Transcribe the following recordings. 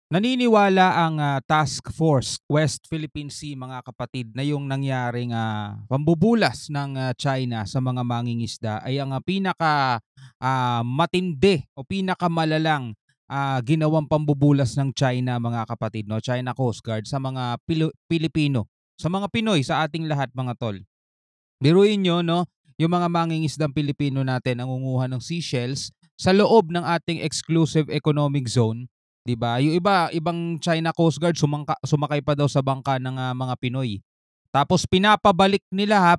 Naniniwala ang Task Force West Philippine Sea mga kapatid na yung nangyaring pambubulas ng China sa mga mangingisda ay ang matindi o pinakamalalang ginawang pambubulas ng China mga kapatid, no? China Coast Guard sa mga Pilipino, sa mga Pinoy, sa ating lahat mga tol. Biruin nyo, no? Yung mga mangingisdang Pilipino natin ang nangunguha ng seashells sa loob ng ating exclusive economic zone, 'di ba? Yung iba, ibang China Coast Guard sumakay pa daw sa bangka ng mga Pinoy. Tapos pinapabalik nila,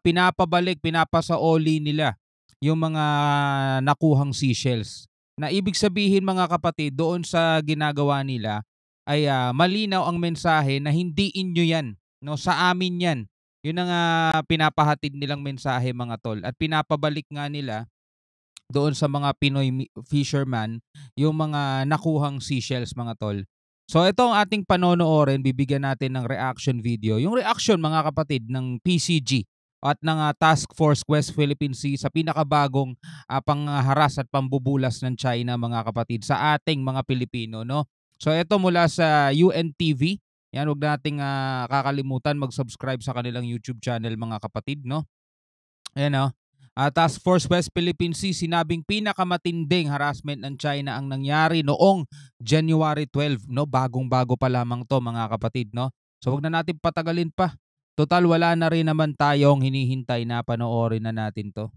pinapasaoli nila yung mga nakuhang seashells. Na ibig sabihin mga kapatid, doon sa ginagawa nila ay malinaw ang mensahe na hindi inyo 'yan, no? Sa amin 'yan. Yun ang pinapahatid nilang mensahe mga tol, at pinapabalik nga nila doon sa mga Pinoy fisherman yung mga nakuhang seashells mga tol. So ito ang ating panonoorin, bibigyan natin ng reaction video. Yung reaction mga kapatid ng PCG at ng Task Force West Philippine Sea sa pinakabagong pangharas at pambubulas ng China mga kapatid sa ating mga Pilipino, no? So ito mula sa UNTV. Yan, wag nating kakalimutan mag-subscribe sa kanilang YouTube channel mga kapatid, no? Ayan, oh. Task Force West Philippine Sea, sinabing pinakamatinding harassment ng China ang nangyari noong January 12, no? Bagong-bago pa lamang 'to mga kapatid, no? So wag na natin patagalin pa. Total wala na rin naman tayong hinihintay, na panoorin na natin 'to.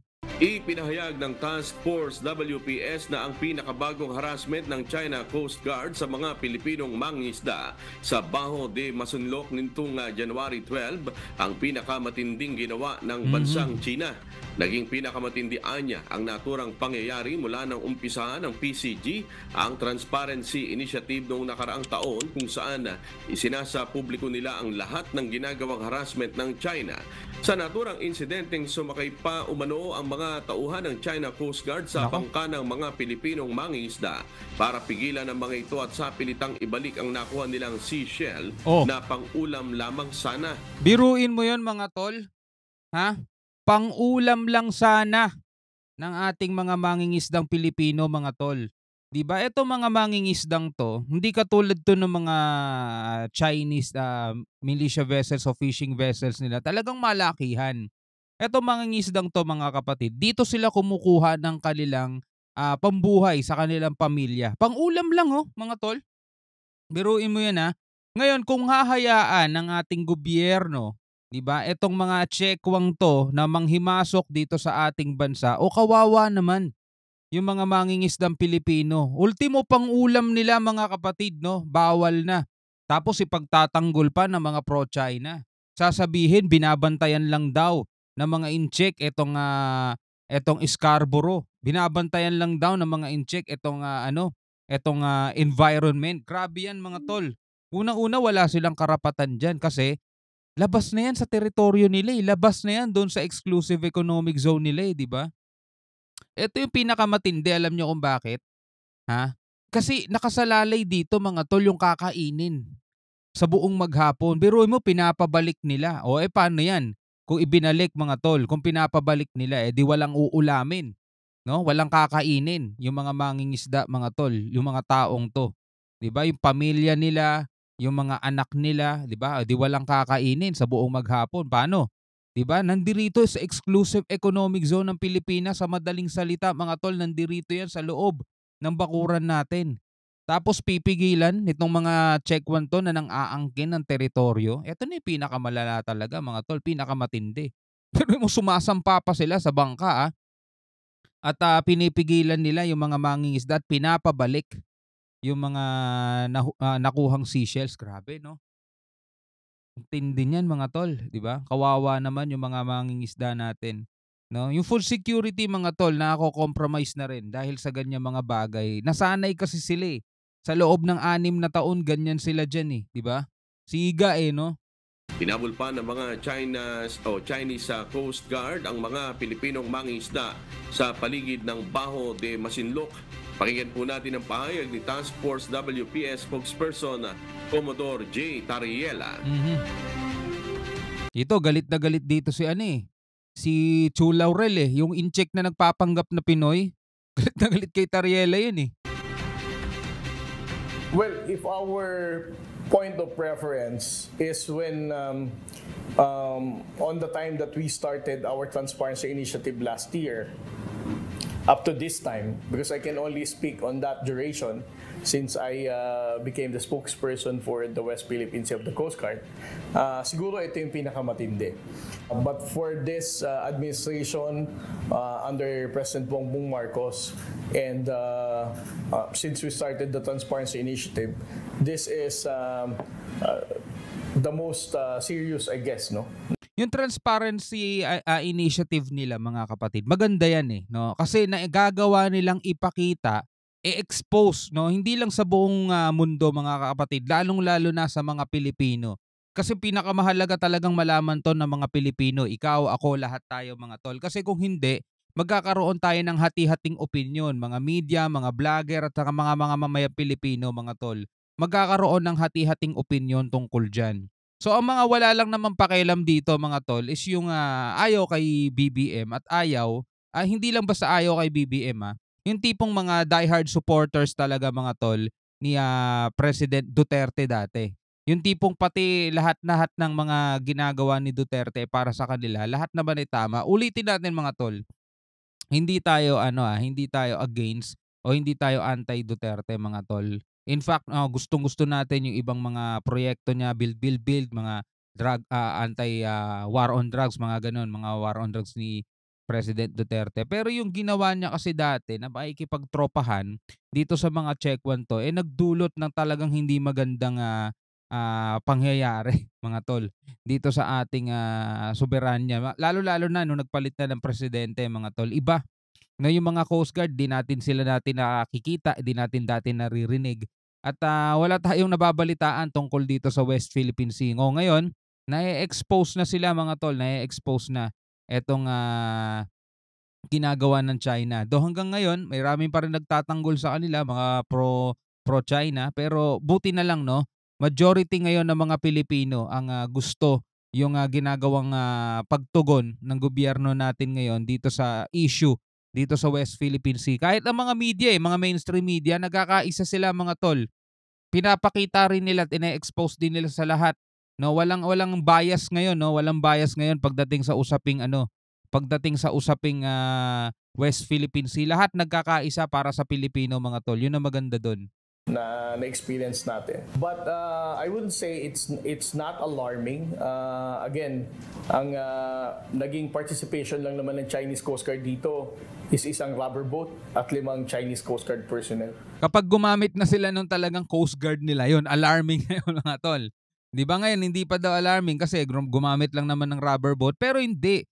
Ipinahayag ng Task Force WPS na ang pinakabagong harassment ng China Coast Guard sa mga Pilipinong mangingisda sa Baho de Masinloc nitong January 12 ang pinakamatinding ginawa ng bansang China. Naging pinakamatindi anya ang naturang pangyayari mula ng umpisa ng PCG, ang Transparency Initiative noong nakaraang taon, kung saan isinasa publiko nila ang lahat ng ginagawang harassment ng China. Sa naturang insidenteng sumakay pa umano ang mga tauhan ng China Coast Guard sa bangka ng mga Pilipinong mangingisda para pigilan ang mga ito at sa pilitang ibalik ang nakuha nilang seashell na pang-ulam lamang sana. Biruin mo yon mga tol. Ha? Pang-ulam lang sana ng ating mga mangingisdang Pilipino mga tol. 'Di ba? Eto mga mangingisdang 'to, hindi katulad 'to ng mga Chinese militia vessels o fishing vessels nila. Talagang malakihan. Eto mangingisdang 'to mga kapatid, dito sila kumukuha ng kanilang pambuhay sa kanilang pamilya. Pang-ulam lang, oh, mga tol. Biruin mo 'yan, Ngayon kung hahayaan ng ating gobyerno, 'di ba, etong mga tsekwang 'to na manghimasok dito sa ating bansa, o kawawa naman yung mga mangingisdang Pilipino. Ultimo pang-ulam nila mga kapatid, no, bawal na. Tapos ipagtatanggol pa ng mga pro-China. Sasabihin binabantayan lang daw ng mga incheck etong Scarborough. Binabantayan lang daw ng mga incheck etong environment. Grabe yan mga tol. Unang-una wala silang karapatan diyan kasi labas na yan sa teritoryo nila, eh. Labas na yan doon sa exclusive economic zone nila, eh, 'di ba? Ito yung pinakamatindi, alam niyo kung bakit? Ha? Kasi nakasalalay dito mga tol yung kakainin sa buong maghapon. Biruin mo pinapabalik nila. O paano 'yan? Kung ibinalik mga tol, kung pinapabalik nila, di walang uulamin, no? Walang kakainin yung mga mangingisda mga tol, yung mga taong 'to. 'Di ba? Yung pamilya nila, yung mga anak nila, 'di ba? Di walang kakainin sa buong maghapon. Paano? 'Di ba? Nandirito sa exclusive economic zone ng Pilipinas, sa madaling salita mga tol, nandirito 'yan sa loob ng bakuran natin. Tapos pipigilan nitong mga Chekwan 'to na nang-aangkin ng teritoryo. Eto na yung pinakamalala talaga mga tol, pinakamatindi. Pero mo sumasampa pa sila sa bangka, at pinipigilan nila yung mga mangingisda at pinapabalik yung mga nakuhang seashells. Grabe, 'no? Ang tindi niyan mga tol, 'di ba? Kawawa naman yung mga mangingisda natin, 'no? Yung food security mga tol nako-compromise na rin dahil sa ganyang mga bagay. Nasanay kasi sila, eh. Sa loob ng 6 na taon ganyan sila diyan, eh, 'di ba? Siga, eh, 'no? Pinabul pa ng mga Chinese Coast Guard ang mga Pilipinong mangingisda sa paligid ng Baho de Masinloc. Pakinggan po natin ang pahayag ni Task Force WPS spokesperson Commodore J. Tariela. Ito galit na galit dito si Chu Laurel, eh, yung incheck na nagpapanggap na Pinoy. Galit na galit kay Tariela 'yun, eh. Well, if our point of preference is when on the time that we started our transparency initiative last year, up to this time, because I can only speak on that duration since I became the spokesperson for the West Philippine Sea of the Coast Guard, siguro ito yung pinakamatindi. But for this administration under President Bongbong Marcos, and since we started the Transparency Initiative, this is the most serious, I guess, no? Yung transparency initiative nila mga kapatid, maganda yan eh, no? Kasi nagagawa nilang ipakita, i-expose, no? Hindi lang sa buong mundo mga kapatid, lalong-lalo na sa mga Pilipino. Kasi pinakamahalaga talagang malaman to ng mga Pilipino, ikaw, ako, lahat tayo mga tol. Kasi kung hindi, magkakaroon tayo ng hati-hating opinion, mga media, mga vlogger at saka mga mamayang Pilipino mga tol. Magkakaroon ng hati-hating opinion tungkol dyan. So ang mga wala lang naman pakialam dito mga tol is yung ayaw kay BBM at ayaw, hindi lang basta ayaw kay BBM yung tipong mga diehard supporters talaga mga tol ni President Duterte dati. Yung tipong pati lahat-lahat ng mga ginagawa ni Duterte para sa kanila, lahat naman ay tama. Ulitin natin mga tol, hindi tayo hindi tayo against o hindi tayo anti-Duterte mga tol. In fact, gustong-gusto natin yung ibang mga proyekto niya, build, mga drug anti war on drugs, mga ganun, mga war on drugs ni President Duterte. Pero yung ginawa niya kasi dati na makikipagtropahan dito sa mga checkpoint to, nagdulot ng talagang hindi magandang pangyayari mga tol dito sa ating soberanya. Lalo-lalo na nung nagpalit na ng presidente mga tol. Iba ngayong mga Coast Guard, di natin nakikita, di natin dati naririnig. At wala tayong nababalitaan tungkol dito sa West Philippine Sea. Ngayon, na-expose na sila mga tol, na-expose na etong ginagawa ng China. Do hanggang ngayon, may raming pa rin nagtatanggol sa kanila, mga pro-China. Pero buti na lang, no? Majority ngayon ng mga Pilipino ang gusto yung ginagawang pagtugon ng gobyerno natin ngayon dito sa issue dito sa West Philippine Sea. Kahit ang mga media, mga mainstream media, nagkakaisa sila mga tol. Pinapakita rin nila at ina-expose din nila sa lahat. No, walang bias ngayon, no? Walang bias ngayon pagdating sa usaping West Philippine Sea. Lahat nagkakaisa para sa Pilipino mga tol. Yun ang maganda doon. Na-experience natin. But I wouldn't say it's not alarming. Again, ang naging participation lang naman ng Chinese Coast Guard dito is isang rubber boat at 5 Chinese Coast Guard personnel. Kapag gumamit na sila ng talagang Coast Guard nila, yun, alarming ngayon mga tol. Di ba ngayon, hindi pa daw alarming kasi gumamit lang naman ng rubber boat. Pero hindi.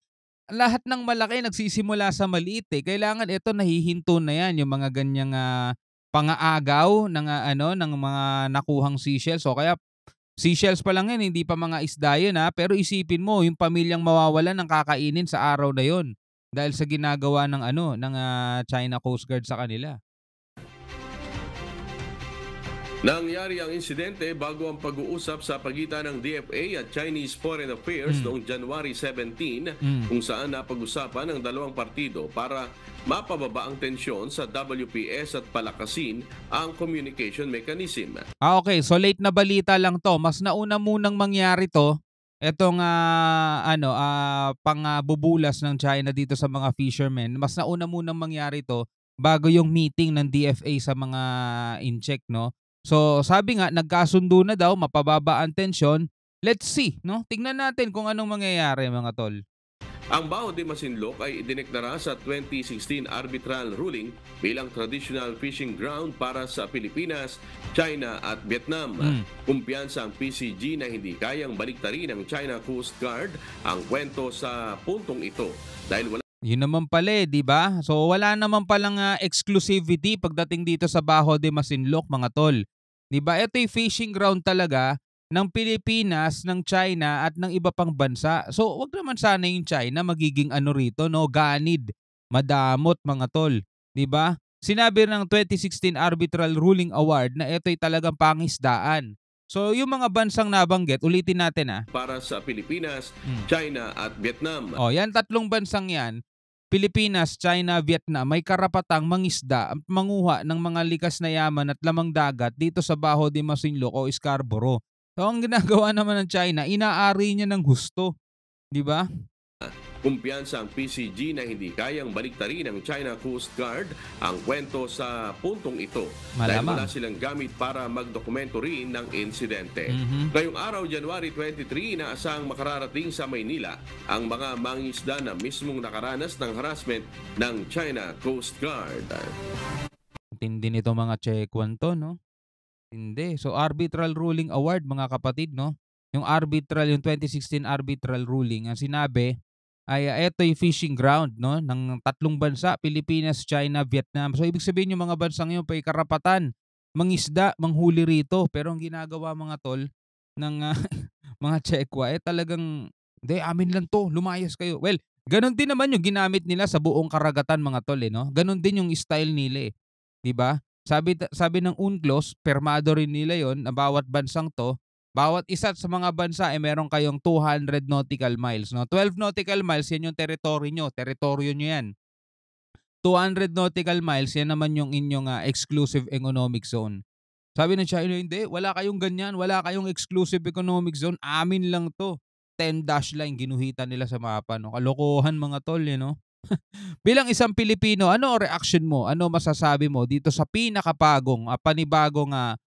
Lahat ng malaki nagsisimula sa maliit eh. Kailangan ito nahihinto na yan, yung mga ganyang pangaagaw ng ng mga nakuhang seashells. O kaya seashells pa lang yan, hindi pa mga isda yun pero isipin mo yung pamilyang mawawalan ng kakainin sa araw na yon dahil sa ginagawa ng China Coast Guard sa kanila. Nangyari ang insidente bago ang pag-uusap sa pagitan ng DFA at Chinese Foreign Affairs noong January 17 kung saan napag-usapan ng dalawang partido para mapababa ang tensyon sa WPS at palakasin ang communication mechanism. Okay, so late na balita lang to. Mas nauna munang mangyari to. Etong pangbubulas ng China dito sa mga fishermen. Mas nauna munang mangyari to bago yung meeting ng DFA sa mga incheck, no? So, sabi nga, nagkasundo na daw, mapababa ang tensyon. Let's see, no? Tingnan natin kung anong mangyayari, mga tol. Ang Baho de Masinloc ay idineklara sa 2016 arbitral ruling bilang traditional fishing ground para sa Pilipinas, China at Vietnam. Kumpiyansa ang PCG na hindi kayang baliktarin ng China Coast Guard ang kwento sa puntong ito dahil wala. Yun naman pala di ba? So wala naman palang exclusivity pagdating dito sa Baho de Masinloc mga tol. Di ba? Ito yung fishing ground talaga ng Pilipinas, ng China at ng iba pang bansa. So wag naman sana yung China magiging rito, no? Ganid, madamot mga tol. Di ba? Sinabi ng 2016 Arbitral Ruling Award na ito'y talagang pangisdaan. So yung mga bansang nabanggit, ulitin natin para sa Pilipinas, China at Vietnam. Yan tatlong bansang yan Pilipinas, China, Vietnam may karapatang mangisda at manguha ng mga likas na yaman at lamang dagat dito sa Bajo de Masinloc o Scarborough. So ang ginagawa naman ng China, inaari niya ng gusto, 'di ba? Kumpiyansa ang PCG na hindi kayang baliktarin ng China Coast Guard ang kwento sa puntong ito dahil Malamang. wala silang gamit para magdokumento rin ng insidente. Mhm. Ngayong araw, January 23, inaasahang makararating sa Maynila ang mga mangingisda na mismong nakaranas ng harassment ng China Coast Guard. Tindi nito mga Chekwan 'to, no? Hindi. So arbitral ruling award mga kapatid, no? Yung 2016 arbitral ruling ang sinabi ay eto yung fishing ground, no, ng tatlong bansa, Pilipinas, China, Vietnam. So ibig sabihin yung mga bansang yun may karapatan mangisda, manghuli rito. Pero ang ginagawa mga tol ng mga Chekwa talagang hindi amin lang 'to, lumayas kayo. Well, ganun din naman yung ginamit nila sa buong karagatan mga tol, no? Ganun din yung style nila, 'di ba? Sabi ng UNCLOS, permado rin nila yon na bawat bansang 'to, bawat isa sa mga bansa ay meron kayong 200 nautical miles, no? 12 nautical miles yan yung teritoryo nyo yan. 200 nautical miles yan naman yung inyong exclusive economic zone. Sabi ng China, hindi, wala kayong ganyan, wala kayong exclusive economic zone, amin lang 'to. 10 dash line ginuhitan nila sa mapa, no? Kalokohan mga tol, no? Bilang isang Pilipino, ano ang reaction mo? Ano masasabi mo dito sa pinakabagong, panibagong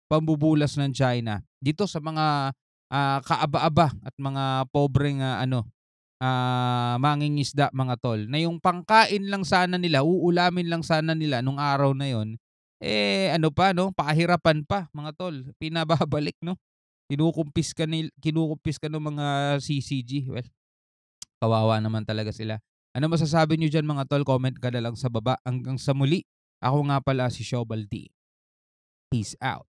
pambubulas ng China dito sa mga kaaba-aba at mga pobreng mangingisda mga tol na yung pangkain lang sana nila, uulamin lang sana nila nung araw na yon, ano pa, no, pahirapan pa mga tol, pinababalik, no, kinukumpis ka ng mga CCG. Well, kawawa naman talaga sila. Ano masasabi niyo diyan mga tol? Comment ka na lang sa baba. Hanggang sa muli, ako nga pala si Shobal D. Peace out.